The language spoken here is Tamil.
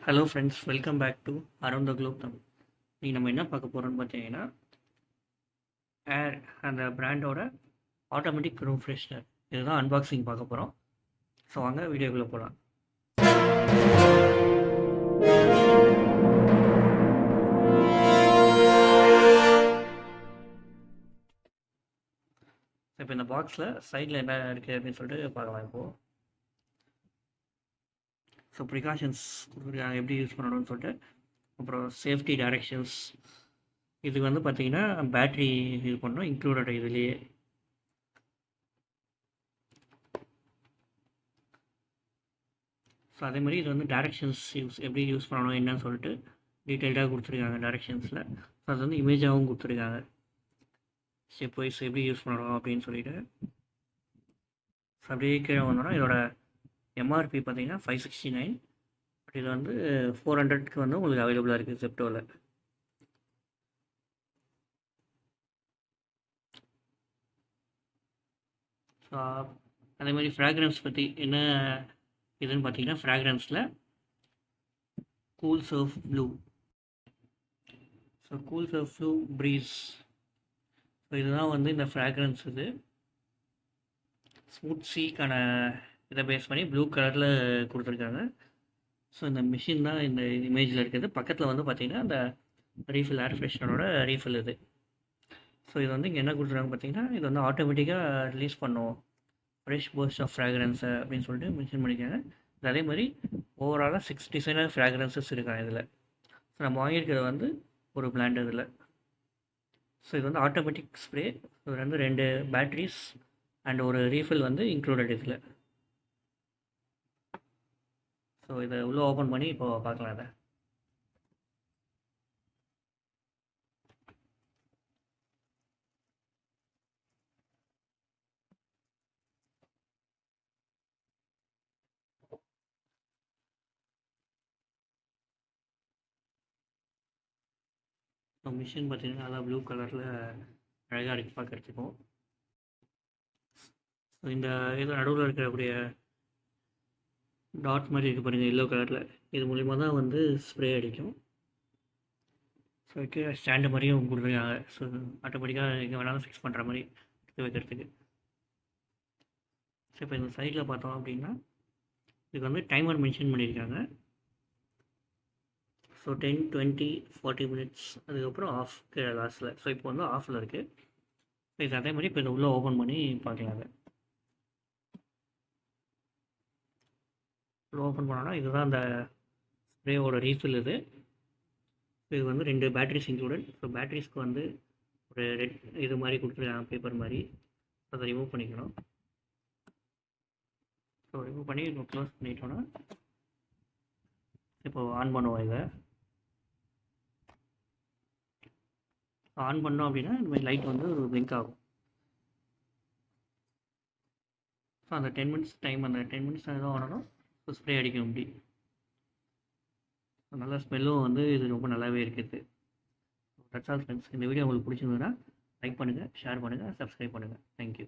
Hello friends, welcome back to around the globe Tamil. நீங்கள் நம்ம என்ன பார்க்க போகிறோம்னு பார்த்தீங்கன்னா, ஏர் அந்த பிராண்டோட ஆட்டோமேட்டிக் ரூம் ஃப்ரெஷ்னர் இதுதான் அன்பாக்சிங் பார்க்க போகிறோம். ஸோ வாங்க வீடியோக்குள்ளே போகலாம். இப்போ இந்த பாக்ஸில் சைடில் என்ன இருக்குது அப்படின்னு சொல்லிட்டு பார்க்கலாம். இப்போது ஸோ ப்ரிகாஷன்ஸ் எப்படி யூஸ் பண்ணணும்னு சொல்லிட்டு, அப்புறம் சேஃப்டி டைரக்ஷன்ஸ். இதுக்கு வந்து பார்த்தீங்கன்னா பேட்ரி இது பண்ணணும் இன்க்ளூடட் இதுலேயே. ஸோ அதே மாதிரி இது வந்து டைரக்ஷன்ஸ் எப்படி யூஸ் பண்ணணும் என்னன்னு சொல்லிட்டு டீட்டெயில்டாக கொடுத்துருக்காங்க டைரக்ஷன்ஸில். ஸோ அது வந்து இமேஜாகவும் கொடுத்துருக்காங்க, ஸ்டெப் வைஸ் எப்படி யூஸ் பண்ணணும் அப்படின்னு சொல்லிட்டு. ஸோ அப்படியே கீழே வந்தோன்னா இதோட எம்ஆர்பி பார்த்தீங்கன்னா 569. பட் இது வந்து 400க்கு வந்து உங்களுக்கு அவைலபிளாக இருக்குது ஜெப்டோவில். ஸோ அதே மாதிரி ஃப்ராக்ரன்ஸ் பற்றி என்ன இதுன்னு பார்த்தீங்கன்னா, ஃப்ராக்ரன்ஸில் cool surf blue. So cool surf blue breeze. So இதுதான் வந்து இந்த ஃப்ராக்ரன்ஸ். இது ஸ்மூத் சீக்கான இதை பேஸ் பண்ணி ப்ளூ கலரில் கொடுத்துருக்காங்க. ஸோ இந்த மிஷின் தான் இந்த இமேஜில் இருக்குது. பக்கத்தில் வந்து பார்த்திங்கன்னா அந்த ரீஃபில் ஏர் ஃப்ரெஷ்னரோட ரீஃபில் இது. ஸோ இது வந்து இங்கே என்ன கொடுத்துருக்காங்க பார்த்தீங்கன்னா, இது வந்து ஆட்டோமேட்டிக்காக ரிலீஸ் பண்ணும் ஃப்ரெஷ் பர்ஸ்ட் ஆஃப் ஃப்ராக்ரன்ஸை அப்படின்னு சொல்லிட்டு மென்ஷன் பண்ணியிருக்காங்க. அதே மாதிரி ஓவராலாக 6 டிசைனர் ஃப்ராக்ரன்சஸ் இருக்காங்க இதில். ஸோ நம்ம வாங்கியிருக்கிறது வந்து ஒரு பிளாண்ட் இதில். ஸோ இது வந்து ஆட்டோமேட்டிக் ஸ்ப்ரே. இது வந்து 2 பேட்ரிஸ் அண்ட் ஒரு ரீஃபில் வந்து இன்க்ளூடட் இதில். ஸோ இதை உள்ளே ஓப்பன் பண்ணி இப்போ பார்க்கலாம். அதை மிஷின் பார்த்தீங்கன்னா நல்லா ப்ளூ கலரில் அழகாக இருக்குது பார்க்குறதுக்கும். ஸோ இந்த இது நடுவில் இருக்கக்கூடிய டாட் மாதிரி இருக்குது பாருங்கள் எல்லோ கலரில். இது மூலிமா தான் வந்து ஸ்ப்ரே அடிக்கும். ஸோ கீழே ஸ்டாண்டு மாதிரியும் கொடுத்துருக்காங்க. ஸோ ஆட்டோமேட்டிக்காக எங்கே வேணாலும் ஃபிக்ஸ் பண்ணுற மாதிரி எடுத்து வைக்கிறதுக்கு. ஸோ இப்போ இந்த சைடில் பார்த்தோம் அப்படின்னா இதுக்கு வந்து டைமர் மென்ஷன் பண்ணியிருக்காங்க. ஸோ 10, 20, 40 மினிட்ஸ் அதுக்கப்புறம் ஆஃப் கீழே லாஸ்ட்டில். ஸோ இப்போ வந்து ஆஃபில் இருக்குது. ஸோ இது அதே மாதிரி இப்போ இதை உள்ளே ஓப்பன் பண்ணி பார்க்கலாம். அதை ஓப்பன் பண்ணோன்னா இதுதான் அந்த ஸ்ப்ரேவோட ரீஃபில். இது வந்து 2 பேட்டரிஸ் இன்க்ளூடட். ஸோ பேட்டரிஸ்க்கு வந்து ஒரு ரெட் இது மாதிரி கொடுத்துருக்காங்க, பேப்பர் மாதிரி. அதை ரிமூவ் பண்ணிக்கணும். ஸோ ரிமூவ் பண்ணி இப்போ க்ளோஸ் பண்ணிட்டோன்னா இப்போ ஆன் பண்ணுவோம். இதை ஆன் பண்ணோம் அப்படின்னா இந்த மாதிரி லைட் வந்து பிளிங்க் ஆகும். ஸோ அந்த 10 மினிட்ஸ் டைம், அந்த 10 மினிட்ஸ் தான் ஆனணும். ஸோ ஸ்ப்ரே அடிக்கும் இப்படி. நல்ல ஸ்மெல்லும் வந்து இது ரொம்ப நல்லாவே இருக்குது. That's all friends. இந்த வீடியோ உங்களுக்கு பிடிச்சிருந்ததுன்னா லைக் பண்ணுங்கள், ஷேர் பண்ணுங்கள், சப்ஸ்கிரைப் பண்ணுங்கள். தேங்க்யூ.